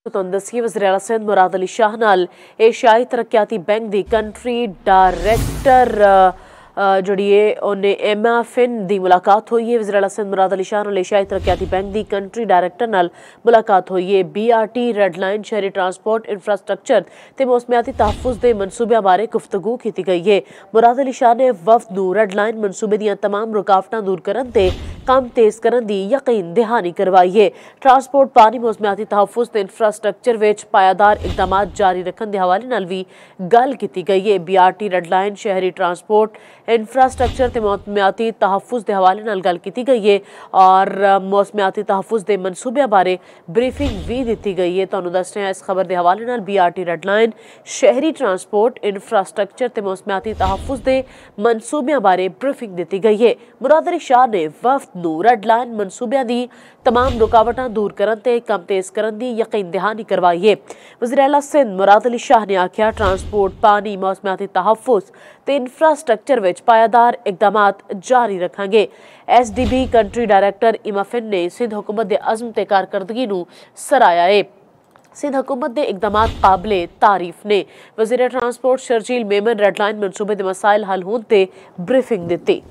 दसिए वज़ीर आला सिंध मुराद अली शाह नाल एशियाई तरक्याती बैंक दी कंट्री डायरैक्टर जड़िए उन्हें MFN दी मुलाकात हुई है। वज़ीर आला सिंध मुराद अली शाह नाल एशियाई तरक्याती बैंक दी कंट्री डायरैक्टर नाल मुलाकात हुई है। BRT रेड लाइन शहरी ट्रांसपोर्ट इंफ्रास्ट्रक्चर ते मौसमियाती तहफ़्फ़ुज़ दे मनसूबे बारे गुफ्तगू की गई है। मुराद अली शाह ने वफद नूं रेड लाइन मनसूबे दियां तमाम रुकावटां दूर करन ते काम तेज़ करन दी यकीन दहानी करवाई है। ट्रांसपोर्ट पानी मौसमियाती तहफ़्फ़ुज़ ते इंफ्रास्ट्रक्चर विच पायादार इकदाम जारी रखने के हवाले नाल भी गल की गई है। BRT रेड लाइन शहरी ट्रांसपोर्ट इंफ्रास्ट्रक्चर ते मौसमियाती तहफ़्फ़ुज़ के हवाले नाल गल की गई है और मौसमियाती तहफ़्फ़ुज़ के मनसूबे बारे ब्रीफिंग भी दी गई है। तुहानूं दस रहे हैं इस खबर के हवाले नाल BRT रेड लाइन शहरी ट्रांसपोर्ट इंफ्रास्ट्रक्चर ते मौसमियाती तहफ़्फ़ुज़ के मनसूबे बारे ब्रीफिंग दी गई है। मुराद अली शाह ने वफद नूं रेड लाइन मनसूबे की तमाम रुकावटां दूर करन ते कम तेज़ करन दी यकीन दहानी करवाई है। वज़ीर आला सिंध मुराद अली शाह ने आख्या ट्रांसपोर्ट पानी मौसमियाती तहफ़्फ़ुज़ ते इंफ्रास्ट्रक्चर विच पायादार इकदाम जारी रखेंगे। SDB कंट्री डायरैक्टर MFN ने सिंध हुकूमत के अज़म ते कारकर्दगी नूं सराया है। सिंध हुकूमत के इकदाम काबिले तारीफ ने। वज़ीर transport Sharjeel Memon red line मनसूबे के मसाइल हल होने ते ब्रीफिंग दी।